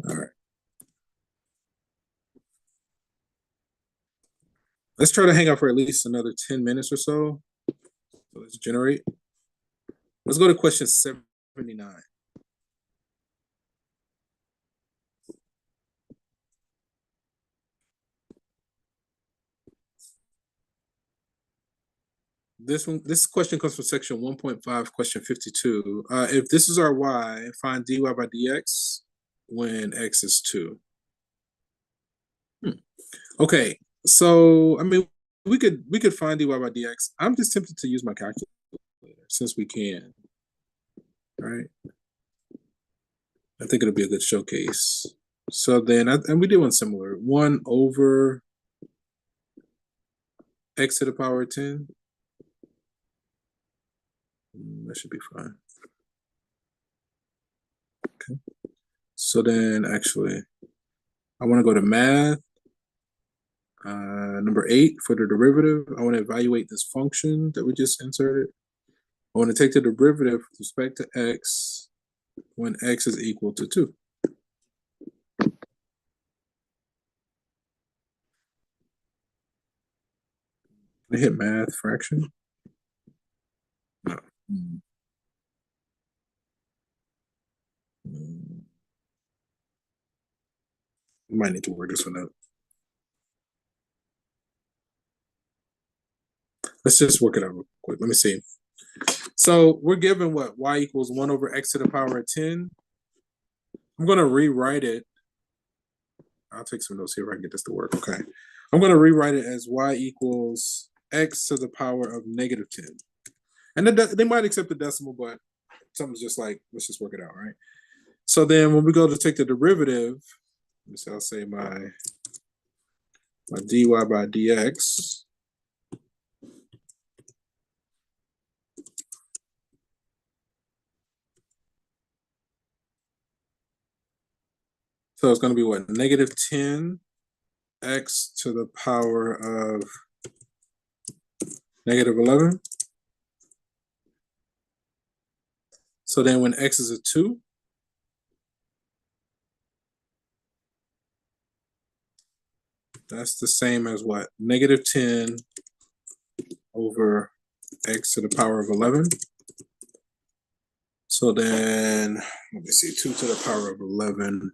All right. Let's try to hang out for at least another 10 minutes or so. So let's generate. Let's go to question 79. This question comes from section 1.5, question 52. If this is our y, find dy by dx when x is 2. Okay, so I mean, we could find dy by dx. I'm just tempted to use my calculator since we can. All right, I think it'll be a good showcase. So then, and we did one similar. 1 over x to the power of 10. That should be fine. Okay. So then, actually, I want to go to math. Number 8 for the derivative. I want to evaluate this function that we just inserted. I want to take the derivative with respect to x when x is equal to 2. I hit math fraction. No. Might need to work this one out. Let's just work it out real quick. Let me see. So we're given what? Y equals 1 over x to the power of 10. I'm going to rewrite it. I'll take some notes here if I can get this to work. Okay. I'm going to rewrite it as y equals x to the power of negative 10. And they might accept the decimal, but something's just like, let's just work it out, right? So then when we go to take the derivative, let me see, I'll say my dy by dx. So it's going to be what? Negative 10 x to the power of negative 11. So then when x is a 2, that's the same as what? Negative 10 over x to the power of 11. So then, let me see, 2 to the power of 11.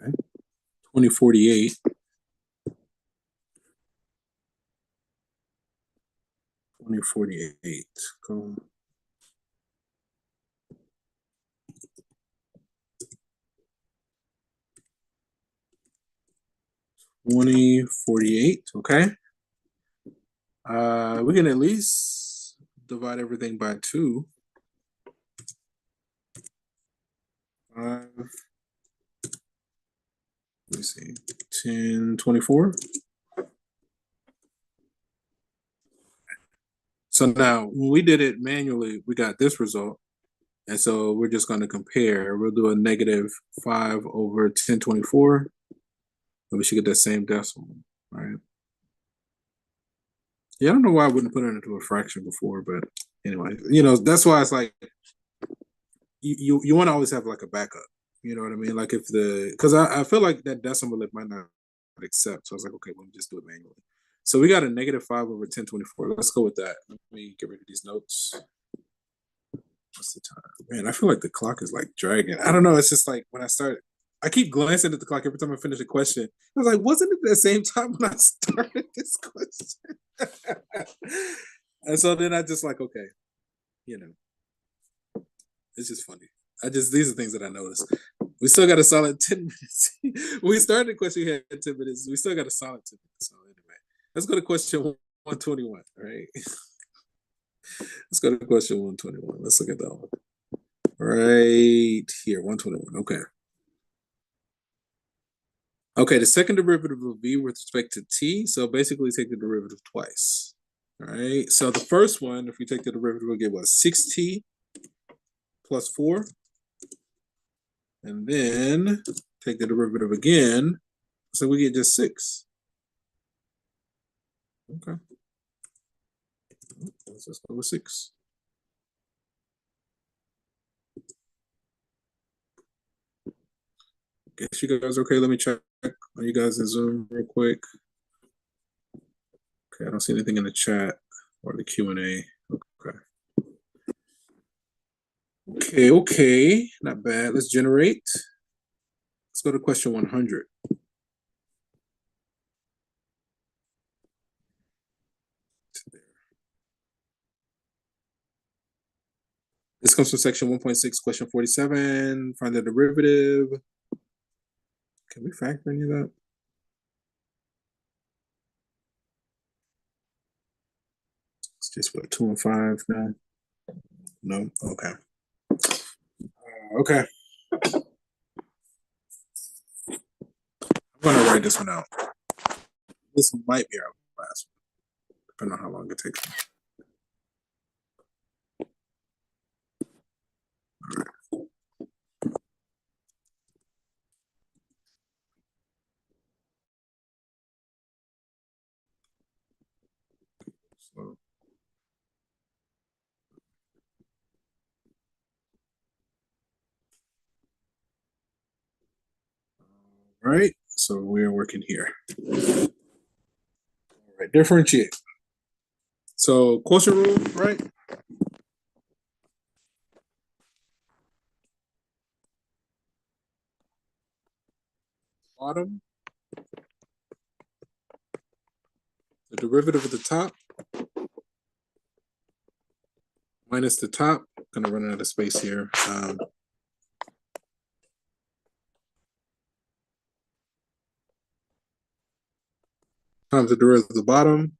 Okay, 2048. 2048. Cool. $20.48. Okay. We can at least divide everything by 2. 5. Let me see. 1024. So now when we did it manually, we got this result. And so we're just going to compare. We'll do a negative 5 over 1024. And we should get that same decimal, right? Yeah, I don't know why I wouldn't put it into a fraction before, but anyway, that's why it's like you want to always have like a backup. You know what I mean? Like if because I feel like that decimal it might not accept. So I was like, okay, let me just do it manually. So we got a -5/1024. Let's go with that. Let me get rid of these notes. What's the time? Man, I feel like the clock is like dragging. I don't know. It's just like when I keep glancing at the clock every time I finish a question. I was like, wasn't it the same time when I started this question? And so then I just like, okay, it's just funny. These are things that I noticed. We still got a solid 10 minutes. We started the question, we had 10 minutes. We still got a solid 10 minutes. So anyway, let's go to question 121, all right? Let's go to question 121. Let's look at that one. Right here, 121. Okay. Okay, the second derivative of v with respect to t. So basically take the derivative twice. All right. So the first one, if we take the derivative, we'll get what? 6t plus 4. And then take the derivative again. So we get just 6. Okay. Let's just go with 6. Guess you guys okay? Let me check on you guys in Zoom real quick. Okay, I don't see anything in the chat or the Q&A. Okay. Okay. Not bad. Let's generate. Let's go to question 100. This comes from section 1.6, question 47. Find the derivative. Can we factor any of that? It's just what, 2 and 5 now? No? Okay. Okay. I'm going to write this one out. This might be our last one, depending on how long it takes. All right. So, all right, so we're working here. All right, differentiate. So quotient rule, right? Bottom. The derivative of the top minus the top. I'm gonna run out of space here. Times the derivative of the bottom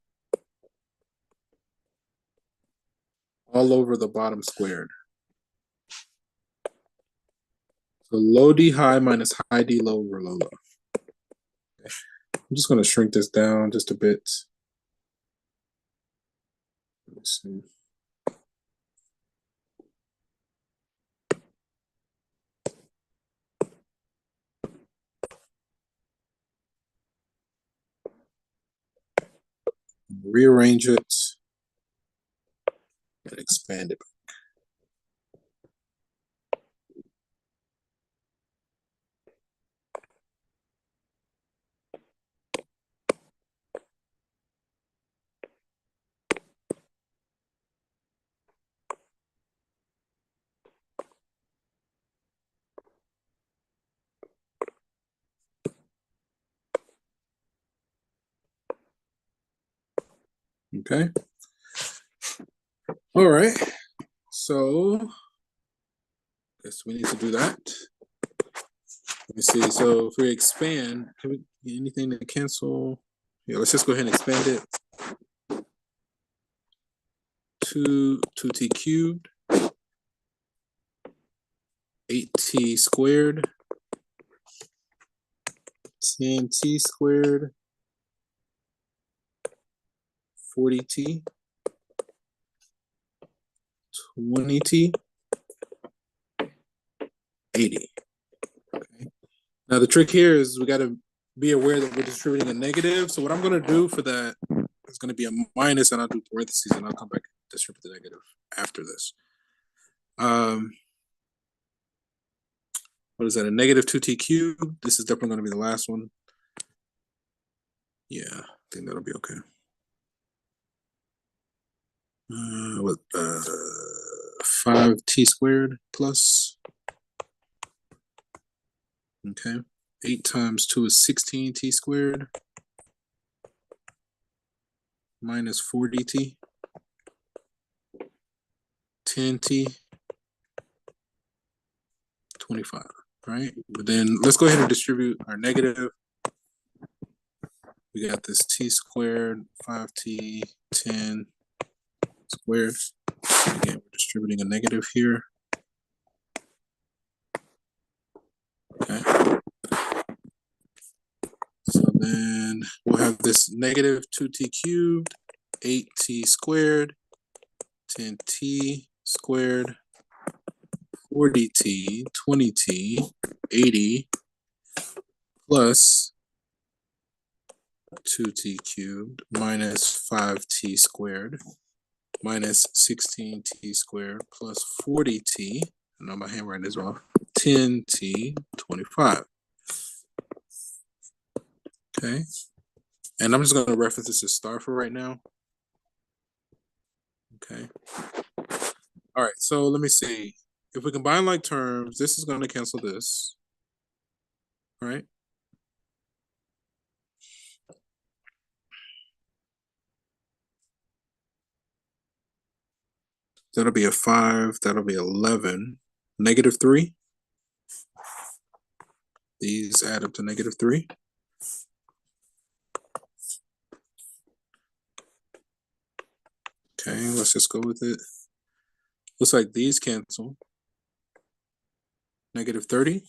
all over the bottom squared. So low D high minus high D low over low low. Okay. I'm just gonna shrink this down just a bit. Let's see. Rearrange it and expand it. Okay. All right. So I guess we need to do that. Let me see. So if we expand, can we get anything to cancel? Yeah, let's just go ahead and expand it. 2t cubed, 8t squared, 10t squared, 40t, 20t, 80. Okay. Now the trick here is we got to be aware that we're distributing a negative. So what I'm going to do for that is going to be a minus, and I'll do parentheses, and I'll come back and distribute the negative after this. What is that? A negative 2t cubed. This is definitely going to be the last one. Yeah, I think that'll be okay. What 5t squared plus. Okay, 8 times 2 is 16t squared minus 4dt, 10t, 25, right? But then let's go ahead and distribute our negative. We got this t squared, 5t, 10 squared. Again, we're distributing a negative here. Okay. So then we'll have this negative 2t cubed, 8t squared, 10t squared, 40t, 20t, 80, plus 2t cubed minus 5t squared minus 16t squared plus 40t, I know my handwriting is off, 10t, 25. Okay, and I'm just going to reference this as star for right now. Okay. All right, so let me see. If we combine like terms, this is going to cancel this, right? That'll be a 5, that'll be 11. Negative 3. These add up to negative 3. Okay, let's just go with it. Looks like these cancel. Negative 30.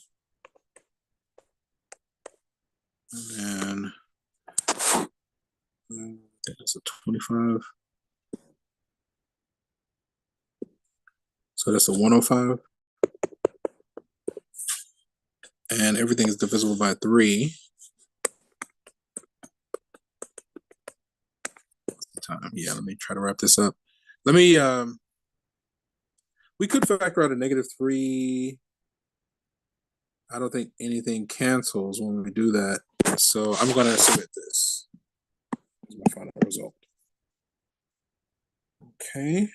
And then that's a 25. So that's a 105. And everything is divisible by 3. What's the time? Yeah, let me try to wrap this up. Let me, we could factor out a negative 3. I don't think anything cancels when we do that. So I'm going to submit this as my final result. Okay.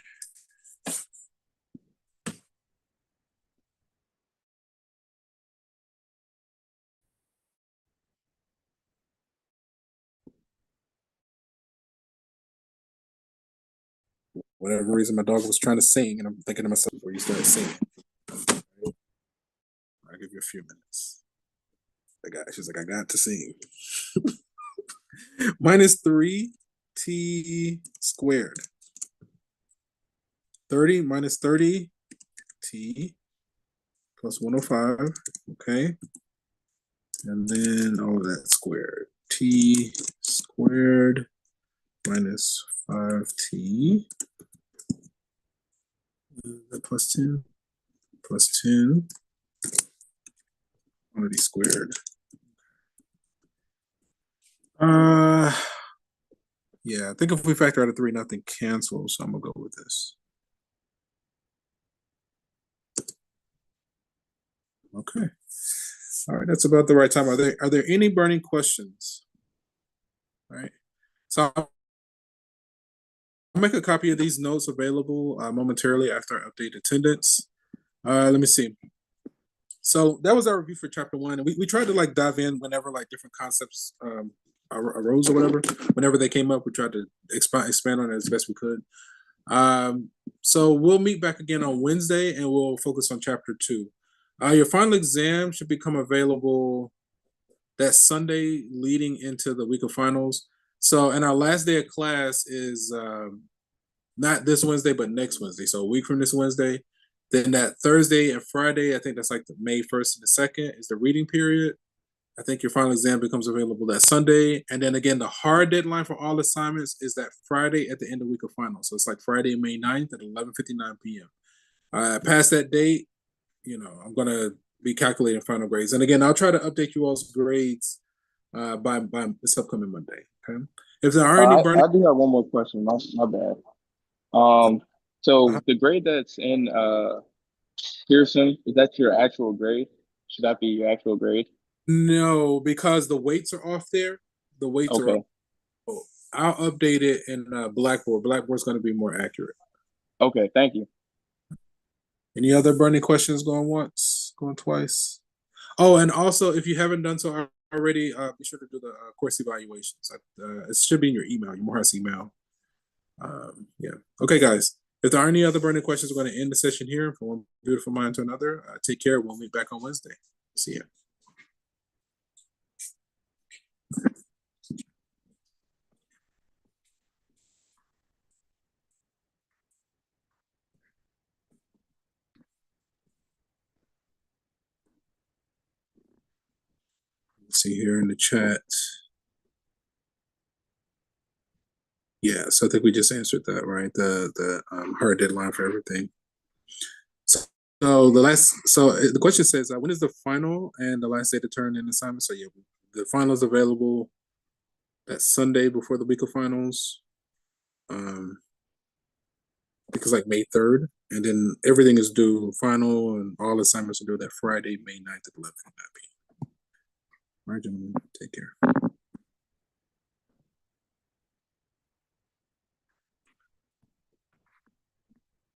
Whatever reason, my dog was trying to sing, and I'm thinking to myself before you started singing. I'll give you a few minutes. She's like, I got to sing. Minus 3t squared. 30 minus 30t plus 105. Okay. And then all of that squared. T squared minus 5t. Plus 10. Plus 10. Quantity squared. Yeah, I think if we factor out a 3, nothing cancels, so I'm gonna go with this. Okay. All right, that's about the right time. Are there any burning questions? All right. So I'll make a copy of these notes available momentarily after I update attendance. Let me see. So that was our review for chapter 1, and we tried to like dive in whenever like different concepts arose or whatever. Whenever they came up, we tried to expand on it as best we could. So we'll meet back again on Wednesday, and we'll focus on chapter 2. Your final exam should become available that Sunday leading into the week of finals. So, and our last day of class is not this Wednesday, but next Wednesday. So a week from this Wednesday. Then that Thursday and Friday, I think that's like the May 1st and the 2nd is the reading period. I think your final exam becomes available that Sunday. And then again, the hard deadline for all assignments is that Friday at the end of the week of finals. So it's like Friday, May 9th at 11:59 p.m. Past that date, you know, I'm going to be calculating final grades. And again, I'll try to update you all's grades by this upcoming Monday. Okay. If there are any burning, I do have one more question. My bad. So the grade that's in Pearson, is that your actual grade? Should that be your actual grade? no, because the weights are off there. The weights are off. Okay. I'll update it in Blackboard. Blackboard's going to be more accurate. Okay. Thank you. Any other burning questions going once, going twice? Oh, and also, if you haven't done so already, be sure to do the course evaluations. It should be in your email, your Morehouse email. Yeah. Okay, guys. If there are any other burning questions, we're going to end the session here. From one beautiful mind to another. Take care. We'll meet back on Wednesday. See you. Let's see here in the chat. Yeah, so I think we just answered that, right? The hard deadline for everything. So the question says, when is the final and the last day to turn in assignments? So yeah, the final is available that Sunday before the week of finals. Because like May 3rd, and then everything is due final and all assignments are due that Friday, May 9th at 11 p.m. All right, gentlemen, take care.